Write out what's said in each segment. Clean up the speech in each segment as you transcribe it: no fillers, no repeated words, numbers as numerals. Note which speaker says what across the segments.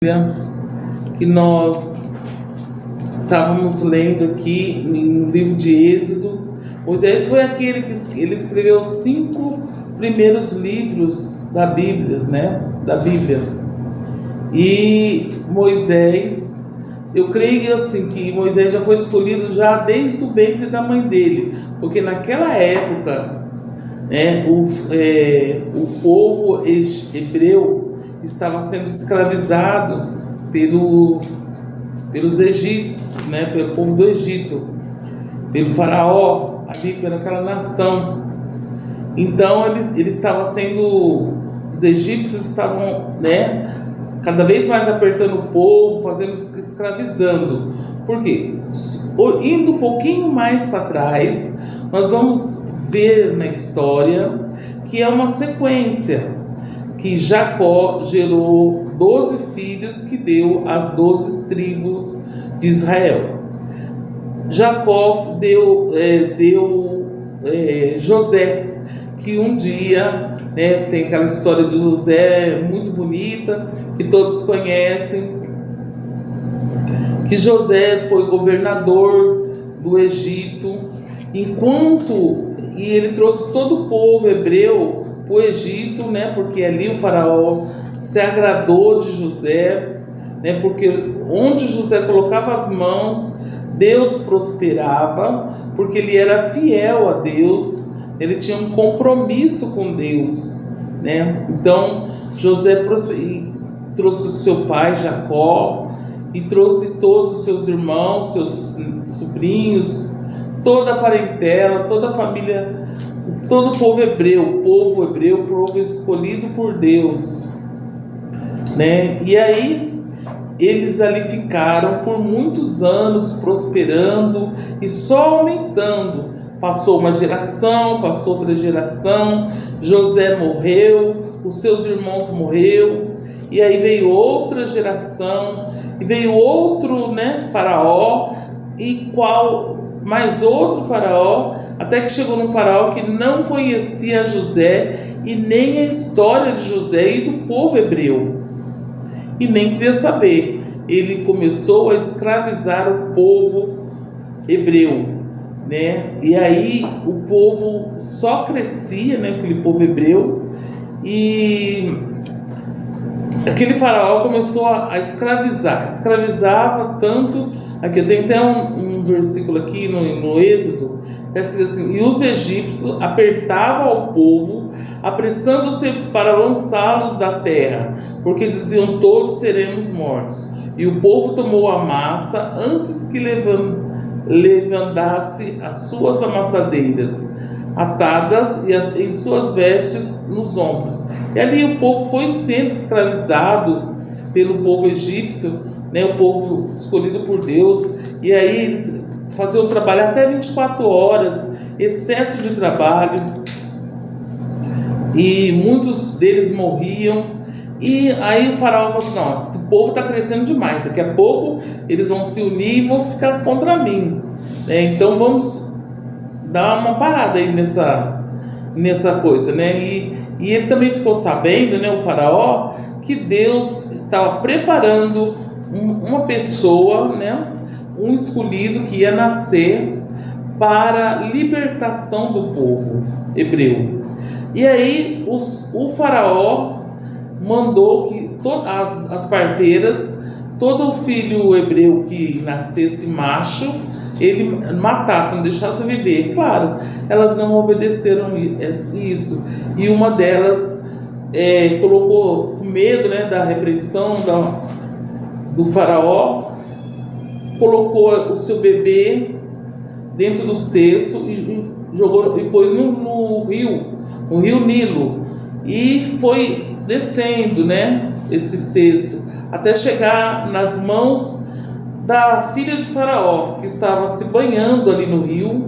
Speaker 1: Que nós estávamos lendo aqui no livro de Êxodo. Moisés foi aquele que ele escreveu os 5 primeiros livros da Bíblia, né? Da Bíblia. E Moisés, eu creio assim que Moisés já foi escolhido já desde o ventre da mãe dele, porque naquela época, né, o povo hebreu estava sendo escravizado pelos egípcios, né, pelo povo do Egito, pelo faraó, ali pelaquela nação. Então eles estavam sendo, os egípcios estavam, né, cada vez mais apertando o povo, escravizando. Por quê? Indo um pouquinho mais para trás, nós vamos ver na história que é uma sequência, que Jacó gerou 12 filhos que deu às 12 tribos de Israel. Jacó deu José, que um dia, né, tem aquela história de José muito bonita, que todos conhecem, que José foi governador do Egito, e ele trouxe todo o povo hebreu para o Egito, né, porque ali o faraó se agradou de José, né, porque onde José colocava as mãos, Deus prosperava, porque ele era fiel a Deus, ele tinha um compromisso com Deus, né? Então José trouxe o seu pai Jacó, e trouxe todos os seus irmãos, seus sobrinhos, toda a parentela, toda a família, todo o povo hebreu, povo escolhido por Deus, né? E aí eles ali ficaram por muitos anos prosperando e só aumentando. Passou uma geração, passou outra geração, José morreu, os seus irmãos morreram, e aí veio outra geração, e veio outro, né, faraó, e mais outro faraó, até que chegou num faraó que não conhecia José e nem a história de José e do povo hebreu, e nem queria saber. Ele começou a escravizar o povo hebreu, né? E aí o povo só crescia, né, aquele povo hebreu, e aquele faraó começou a escravizava tanto. Aqui tem até um versículo aqui no Êxodo, que é assim: e os egípcios apertavam ao povo, apressando-se para lançá-los da terra, porque diziam: todos seremos mortos. E o povo tomou a massa antes que levantasse as suas amassadeiras, atadas em suas vestes nos ombros. E ali o povo foi sendo escravizado pelo povo egípcio, né, o povo escolhido por Deus. E aí eles faziam trabalho até 24 horas, excesso de trabalho, e muitos deles morriam. E aí o faraó falou assim: não, esse povo está crescendo demais, daqui a pouco eles vão se unir e vão ficar contra mim, né? Então vamos dar uma parada aí nessa coisa, né? E ele também ficou sabendo, né, o faraó, que Deus estava preparando uma pessoa, né, um escolhido que ia nascer para a libertação do povo hebreu. E aí o faraó mandou que todas as parteiras, todo filho hebreu que nascesse macho, ele matasse, não deixasse viver. Claro, elas não obedeceram isso, e uma delas colocou, com medo, né, da repreensão do faraó, colocou o seu bebê dentro do cesto e jogou, e pôs no rio Nilo, e foi descendo, né, esse cesto até chegar nas mãos da filha de faraó, que estava se banhando ali no rio,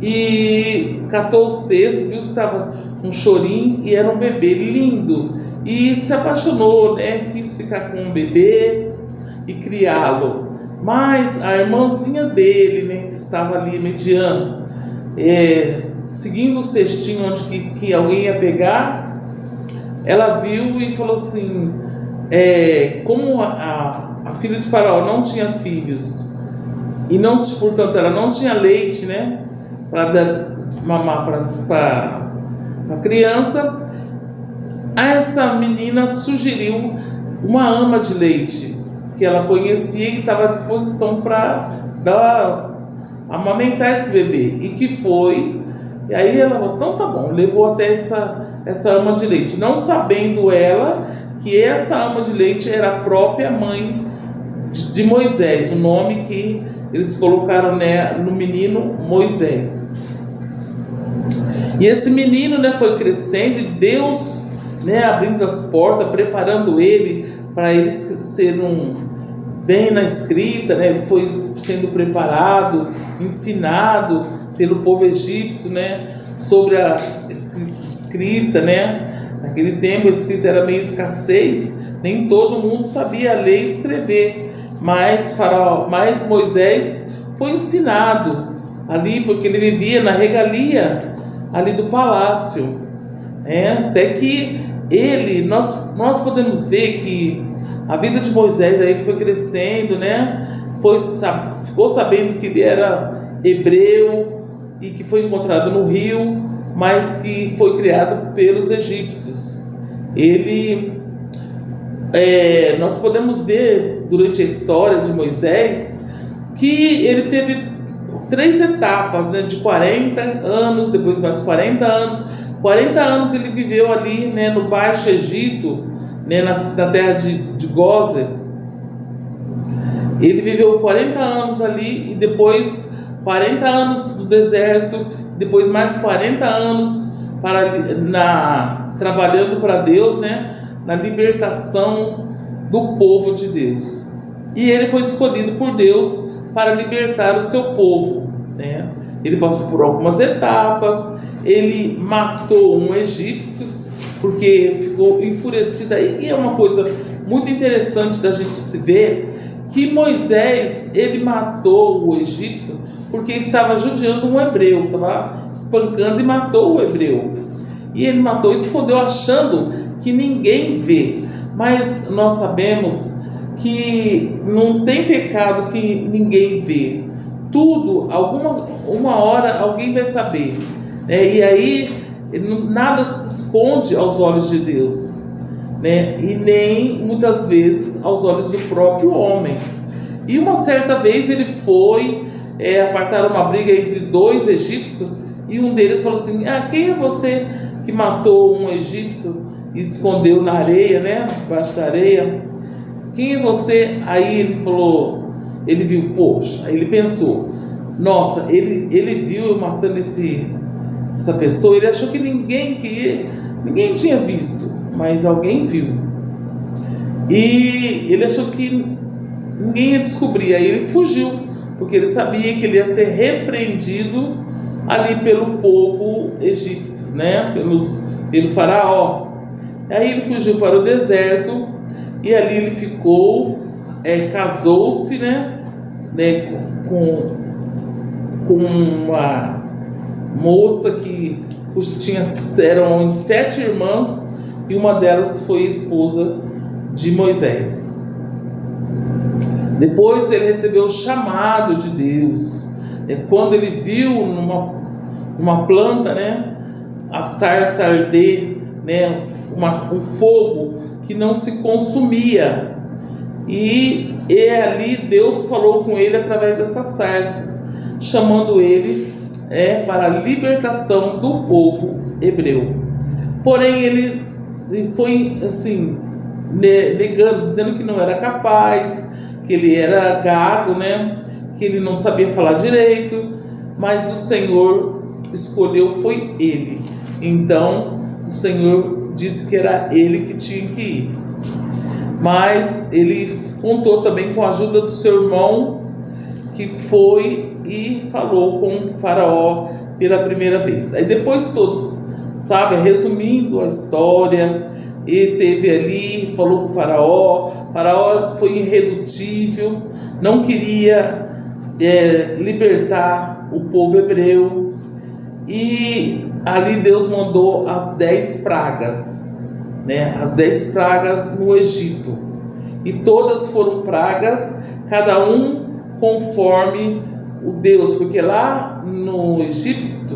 Speaker 1: e catou o cesto, viu que estava um chorinho e era um bebê lindo, e se apaixonou, né, quis ficar com o bebê e criá-lo. Mas a irmãzinha dele, né, que estava ali mediando, seguindo o cestinho onde que alguém ia pegar, ela viu e falou assim: como a filha de Faraó não tinha filhos e não, portanto, ela não tinha leite, né, para dar mamar para a criança, essa menina sugeriu uma ama de leite que ela conhecia e que estava à disposição para amamentar esse bebê, e que foi. E aí ela falou, então tá bom, levou até essa ama de leite, não sabendo ela que essa ama de leite era a própria mãe de Moisés, o nome que eles colocaram, né, no menino Moisés. E esse menino, né, foi crescendo, e Deus, né, abrindo as portas, preparando ele para ele ser bem na escrita, né? Ele foi sendo preparado, ensinado pelo povo egípcio, né, sobre a escrita, né? Naquele tempo a escrita era meio escassez, nem todo mundo sabia ler e escrever, mas Moisés foi ensinado ali, porque ele vivia na regalia ali do palácio, né? Até que nós podemos ver que a vida de Moisés aí foi crescendo, né? Ficou sabendo que ele era hebreu e que foi encontrado no rio, mas que foi criado pelos egípcios. Nós podemos ver durante a história de Moisés que ele teve 3 etapas, né? De 40 anos, depois mais 40 anos. 40 anos ele viveu ali, né, no Baixo Egito, né, na terra de Gósen. Ele viveu 40 anos ali, e depois 40 anos no deserto, depois mais 40 anos trabalhando para Deus, né, na libertação do povo de Deus. E ele foi escolhido por Deus para libertar o seu povo, né? Ele passou por algumas etapas. Ele matou um egípcio porque ficou enfurecido. E é uma coisa muito interessante da gente se ver que Moisés, ele matou o egípcio porque estava judiando um hebreu, estava espancando e matou o hebreu. E ele matou e escondeu, achando que ninguém vê. Mas nós sabemos que não tem pecado que ninguém vê. Tudo, uma hora alguém vai saber. E aí nada se esconde aos olhos de Deus, né? E nem muitas vezes aos olhos do próprio homem. E uma certa vez ele foi apartar uma briga entre 2 egípcios, e um deles falou assim: quem é você que matou um egípcio e escondeu na areia, né? Debaixo da areia? Quem é você? Aí ele falou, ele viu, poxa, aí ele pensou, nossa, ele viu eu matando essa pessoa, ele achou que ninguém tinha visto, mas alguém viu. E ele achou que ninguém ia descobrir, aí ele fugiu, porque ele sabia que ele ia ser repreendido ali pelo povo egípcio, né? Pelo faraó. Aí ele fugiu para o deserto, e ali ele ficou, casou-se, né, com uma moça que eram 7 irmãs, e uma delas foi esposa de Moisés. Depois ele recebeu o chamado de Deus, quando ele viu numa planta, né, a sarça arder, né, um fogo que não se consumia, e ali Deus falou com ele através dessa sarça, chamando ele para a libertação do povo hebreu. Porém ele foi assim, negando, dizendo que não era capaz, que ele era gago, né, que ele não sabia falar direito, mas o Senhor escolheu, foi ele. Então o Senhor disse que era ele que tinha que ir. Mas ele contou também com a ajuda do seu irmão, que foi e falou com o faraó pela primeira vez. Aí depois todos, resumindo a história, ele teve ali, falou com o faraó foi irredutível, não queria libertar o povo hebreu, e ali Deus mandou as 10 pragas, né, as 10 pragas no Egito. E todas foram pragas, cada um conforme o Deus, porque lá no Egito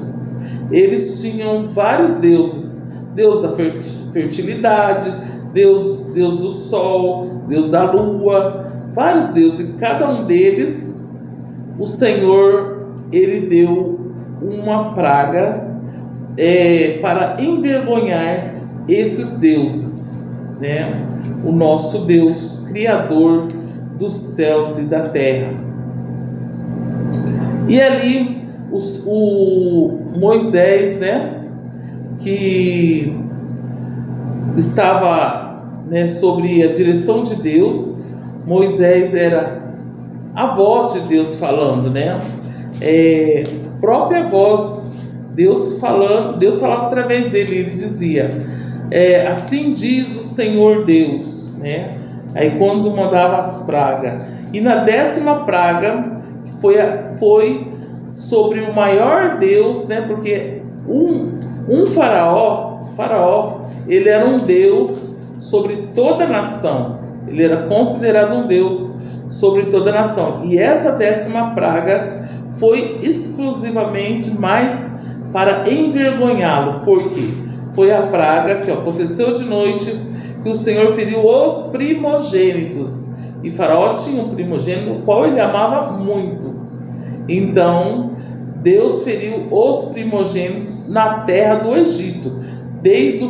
Speaker 1: eles tinham vários deuses: Deus da fertilidade, Deus do sol, Deus da lua, vários deuses. E cada um deles, o Senhor, ele deu uma praga para envergonhar esses deuses, né? O nosso Deus, Criador dos céus e da terra. E ali o Moisés, né, que estava, né, sobre a direção de Deus. Moisés era a voz de Deus falando, né? Própria voz, Deus falando, Deus falava através dele. Ele dizia: assim diz o Senhor Deus, né? Aí quando mandava as pragas, e na 10ª praga foi sobre o maior Deus, né? Porque um faraó, ele era um Deus sobre toda a nação. Ele era considerado um Deus sobre toda a nação. E essa 10ª praga foi exclusivamente mais para envergonhá-lo. Por quê? Foi a praga que aconteceu de noite, que o Senhor feriu os primogênitos. E Faraó tinha um primogênito, o qual ele amava muito. Então, Deus feriu os primogênitos na terra do Egito, desde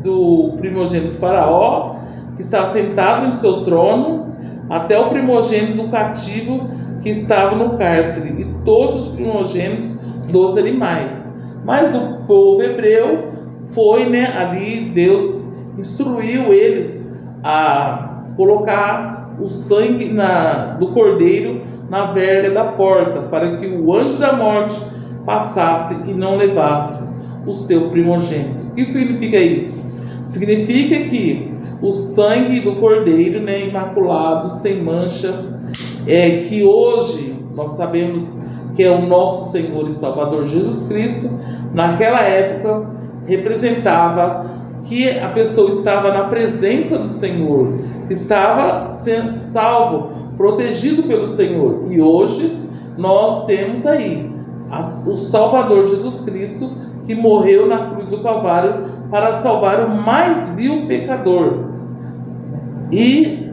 Speaker 1: do primogênito Faraó, que estava sentado em seu trono, até o primogênito do cativo que estava no cárcere, e todos os primogênitos dos animais. Mas do povo hebreu foi, né, ali Deus instruiu eles a colocar o sangue do cordeiro na verga da porta, para que o anjo da morte passasse e não levasse o seu primogênito. O que significa isso? Significa que o sangue do cordeiro, né, imaculado, sem mancha, que hoje nós sabemos que é o nosso Senhor e Salvador Jesus Cristo, naquela época representava que a pessoa estava na presença do Senhor, estava sendo salvo, protegido pelo Senhor. E hoje nós temos aí o Salvador Jesus Cristo, que morreu na cruz do Calvário para salvar o mais vil pecador. E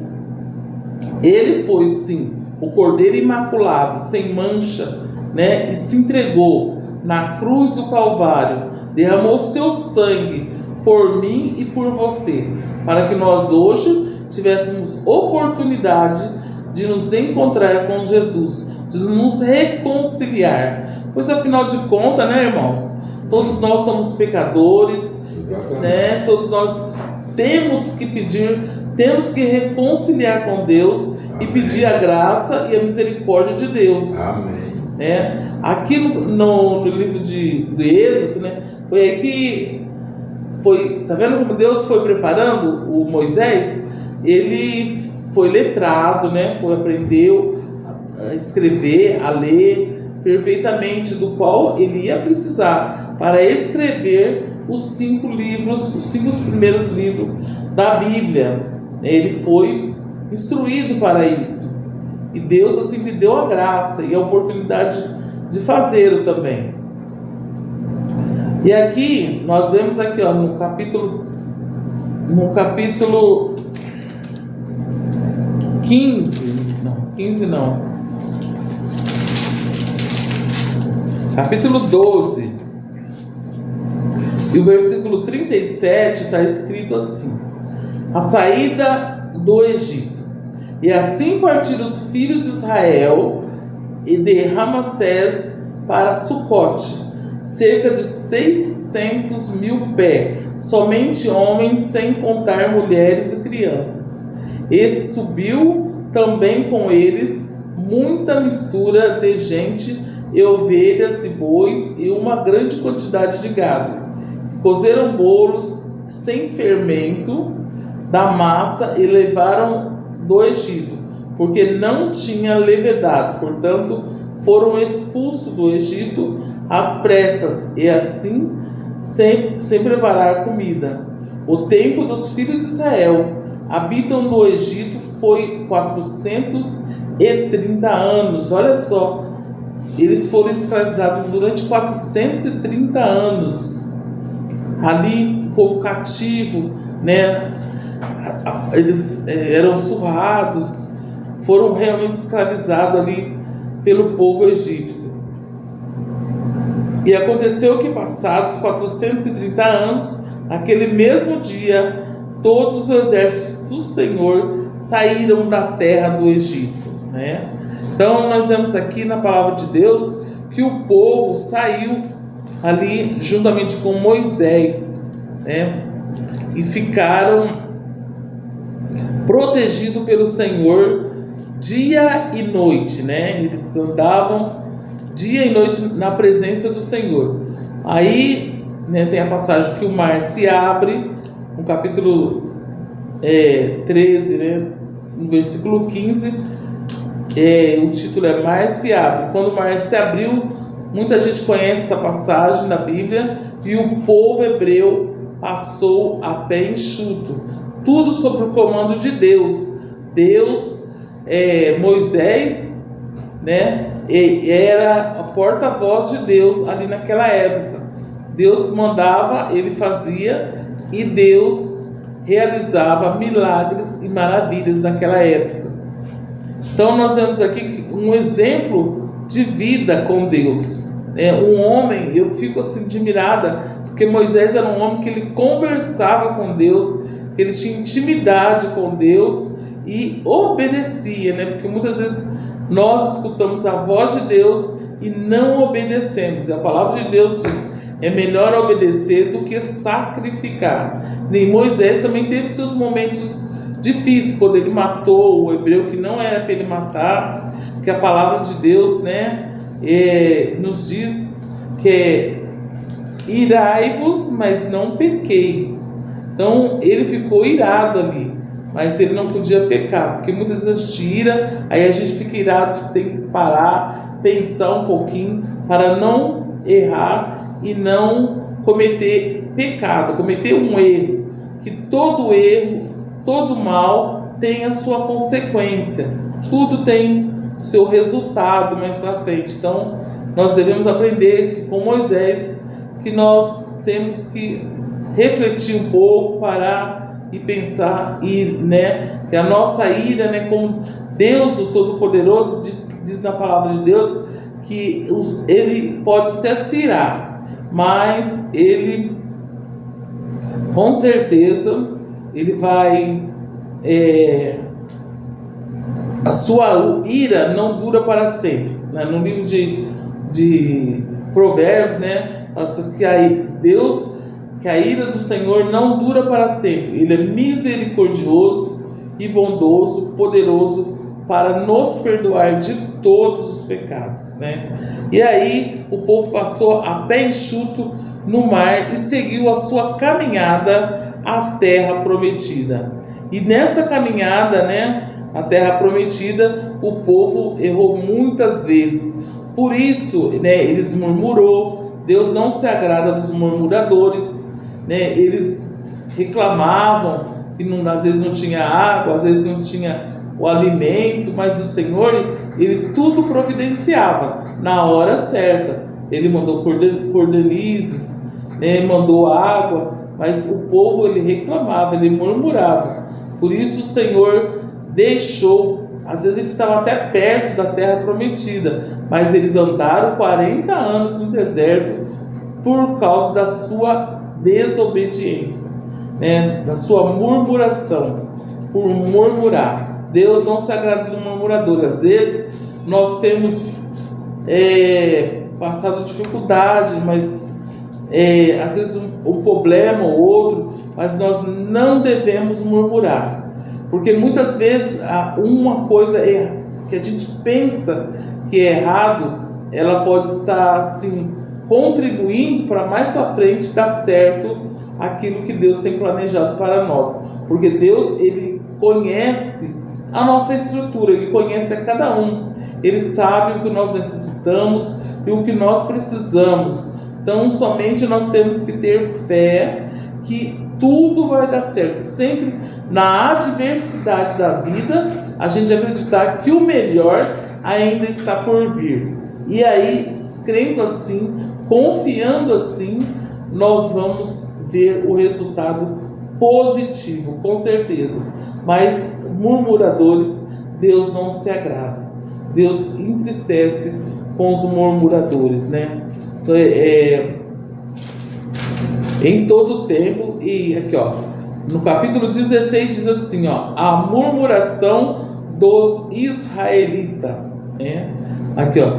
Speaker 1: ele foi, sim, o Cordeiro Imaculado, sem mancha, né? E se entregou na cruz do Calvário, derramou seu sangue por mim e por você, para que nós hoje tivéssemos oportunidade de nos encontrar com Jesus, de nos reconciliar. Pois afinal de contas, né, irmãos, todos nós somos pecadores, né? Todos nós temos que pedir, temos que reconciliar com Deus e pedir a graça e a misericórdia de Deus.
Speaker 2: Amém.
Speaker 1: Aqui no livro do Êxodo, né, foi aí que foi, tá vendo como Deus foi preparando o Moisés? Ele foi letrado, né, aprendeu a escrever, a ler perfeitamente, do qual ele ia precisar para escrever os 5 primeiros livros da Bíblia. Ele foi instruído para isso, e Deus assim lhe deu a graça e a oportunidade de fazê-lo também. E aqui nós vemos aqui, ó, no capítulo 15 não, capítulo 12, e o versículo 37 está escrito assim: a saída do Egito. E assim partiram os filhos de Israel e de Ramassés para Sucote, cerca de 600.000 pés, somente homens, sem contar mulheres e crianças. E subiu também com eles muita mistura de gente, e ovelhas e bois, e uma grande quantidade de gado. Cozeram bolos sem fermento da massa e levaram do Egito, porque não tinha levedado. Portanto, foram expulsos do Egito às pressas, e assim sem preparar comida. o tempo dos filhos de Israel habitam no Egito foi 430 anos. Olha só, eles foram escravizados durante 430 anos. Ali, o povo cativo, né? Eles eram surrados, foram realmente escravizados ali pelo povo egípcio. E aconteceu que, passados 430 anos, naquele mesmo dia, todos os exércitos do Senhor saíram da terra do Egito, né? Então nós vemos aqui na palavra de Deus que o povo saiu ali juntamente com Moisés, né? E ficaram protegidos pelo Senhor dia e noite, né? Eles andavam dia e noite na presença do Senhor. Aí, né, tem a passagem que o mar se abre, no capítulo 13, né, no versículo 15, o título é Mar se abre. Quando o mar se abriu, muita gente conhece essa passagem da Bíblia, e o povo hebreu passou a pé enxuto, tudo sob o comando de Deus. Moisés, né, era a porta-voz de Deus ali naquela época. Deus mandava, ele fazia, e Deus realizava milagres e maravilhas naquela época. Então nós vemos aqui um exemplo de vida com Deus. Um homem, eu fico assim admirada, porque Moisés era um homem que ele conversava com Deus, que ele tinha intimidade com Deus e obedecia, né? Porque muitas vezes nós escutamos a voz de Deus e não obedecemos. A palavra de Deus diz: é melhor obedecer do que sacrificar. E Moisés também teve seus momentos difíceis, quando ele matou o hebreu que não era para ele matar, que a palavra de Deus, né, nos diz que irai-vos, mas não pequeis. Então ele ficou irado ali, mas ele não podia pecar, porque muitas vezes a gente ira, aí a gente fica irado, tem que parar, pensar um pouquinho para não errar e não cometer pecado, cometer um erro, que todo erro, todo mal tem a sua consequência, tudo tem seu resultado mais para frente. Então nós devemos aprender que, com Moisés, que nós temos que refletir um pouco, parar e pensar, né, que a nossa ira, né, com Deus o Todo-Poderoso, diz na palavra de Deus que ele pode até se irar, mas ele, com certeza, ele vai, a sua ira não dura para sempre, né? No livro de Provérbios, né, que a ira do Senhor não dura para sempre. Ele é misericordioso e bondoso, poderoso para nos perdoar de todos os pecados, né? E aí o povo passou a pé enxuto no mar e seguiu a sua caminhada à terra prometida. E nessa caminhada, né, à terra prometida, o povo errou muitas vezes. Por isso, né, eles murmurou. Deus não se agrada dos murmuradores, né? Eles reclamavam que às vezes não tinha água, às vezes não tinha o alimento, mas o Senhor, ele tudo providenciava na hora certa. Ele mandou cordonizes, né? Mandou água, mas o povo, ele reclamava, ele murmurava. Por isso o Senhor deixou, às vezes eles estavam até perto da terra prometida, mas eles andaram 40 anos no deserto por causa da sua desobediência, né? Da sua murmuração, por murmurar. Deus não se agrada do murmurador. Às vezes nós temos passado dificuldade, mas às vezes um problema ou outro, mas nós não devemos murmurar, porque muitas vezes uma coisa que a gente pensa que é errado, ela pode estar assim contribuindo para mais para frente dar certo aquilo que Deus tem planejado para nós, porque Deus, ele conhece a nossa estrutura, ele conhece a cada um, ele sabe o que nós necessitamos e o que nós precisamos. Então somente nós temos que ter fé que tudo vai dar certo. Sempre na adversidade da vida, a gente acreditar que o melhor ainda está por vir. E aí, crendo assim, confiando assim, nós vamos ver o resultado positivo, com certeza. Mas murmuradores, Deus não se agrada. Deus entristece com os murmuradores, né? Então, em todo tempo. E aqui, ó, no capítulo 16 diz assim, ó, a murmuração dos israelitas, né? Aqui, ó,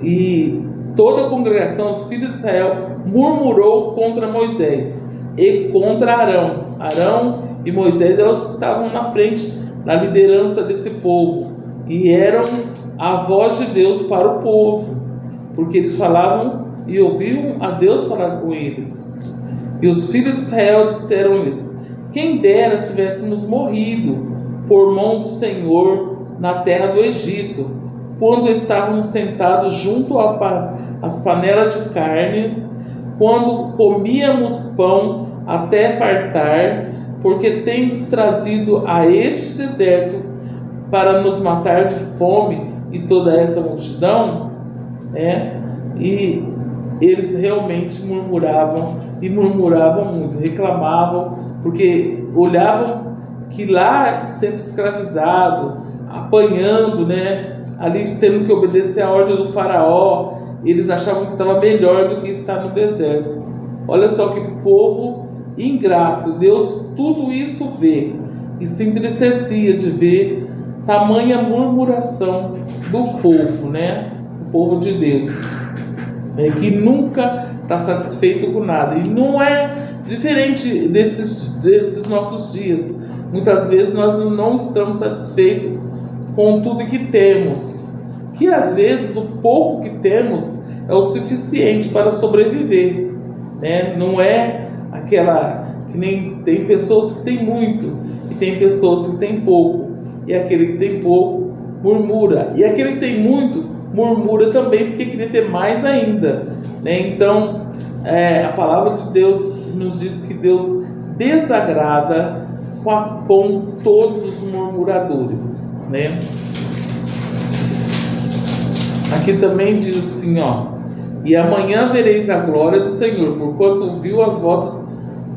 Speaker 1: e toda a congregação, os filhos de Israel, murmurou contra Moisés e contra Arão. Arão e Moisés eram os que estavam na frente, na liderança desse povo, e eram a voz de Deus para o povo, porque eles falavam e ouviam a Deus falar com eles. E os filhos de Israel disseram-lhes: quem dera tivéssemos morrido por mão do Senhor na terra do Egito, quando estávamos sentados junto às panelas de carne, quando comíamos pão até fartar, porque tendes trazido a este deserto para nos matar de fome e toda essa multidão. E eles realmente murmuravam, e murmuravam muito, reclamavam, porque olhavam que lá sendo escravizado, apanhando, né, ali tendo que obedecer a ordem do faraó, eles achavam que estava melhor do que estar no deserto. Olha só que povo ingrato. Deus tudo isso vê e se entristecia de ver tamanha murmuração do povo, né? O povo de Deus, que nunca está satisfeito com nada. E não é diferente desses nossos dias. Muitas vezes nós não estamos satisfeitos com tudo que temos, que às vezes o pouco que temos é o suficiente para sobreviver, né? Não é aquela que nem tem pessoas que têm muito e tem pessoas que têm pouco, e aquele que tem pouco murmura, e aquele que tem muito murmura também porque queria ter mais ainda, né? Então a palavra de Deus nos diz que Deus desagrada com todos os murmuradores, né? Aqui também diz assim, ó: e amanhã vereis a glória do Senhor, porquanto viu as vossas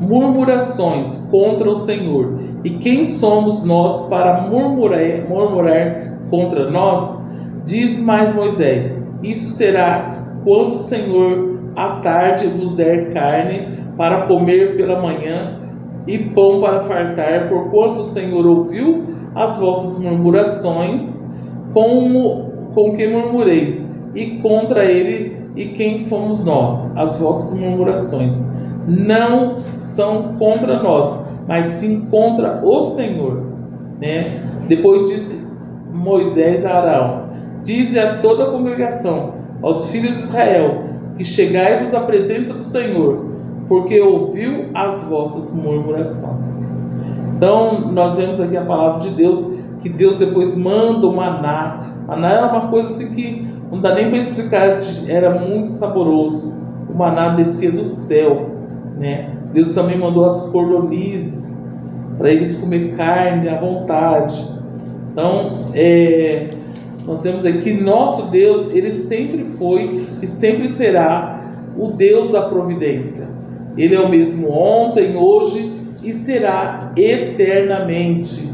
Speaker 1: murmurações contra o Senhor. E quem somos nós para murmurar contra nós? Diz mais Moisés: isso será quando o Senhor à tarde vos der carne para comer pela manhã e pão para fartar, porquanto o Senhor ouviu as vossas murmurações, com que murmureis, e contra ele, e quem fomos nós? As vossas murmurações não são contra nós, mas sim contra o Senhor, né? Depois disse Moisés a Arão: dize a toda a congregação, aos filhos de Israel, que chegai-vos à presença do Senhor, porque ouviu as vossas murmurações. Então nós vemos aqui a palavra de Deus, que Deus depois manda o maná. Maná era uma coisa assim que não dá nem para explicar, era muito saboroso. O maná descia do céu, né? Deus também mandou as cordonizes para eles comer carne à vontade. Então nós vemos aqui que nosso Deus, ele sempre foi e sempre será o Deus da providência. Ele é o mesmo ontem, hoje e será eternamente.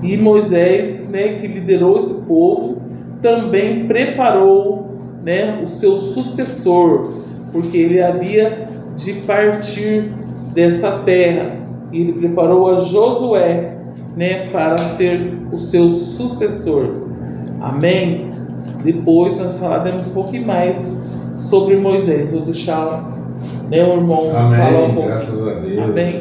Speaker 1: E Moisés, né, que liderou esse povo, também preparou, né, o seu sucessor, porque ele havia de partir dessa terra. E ele preparou a Josué, né, para ser o seu sucessor. Amém? Depois nós falaremos um pouquinho mais sobre Moisés. Vou deixar, né, o irmão falar um pouco.
Speaker 2: Graças a Deus.
Speaker 1: Amém?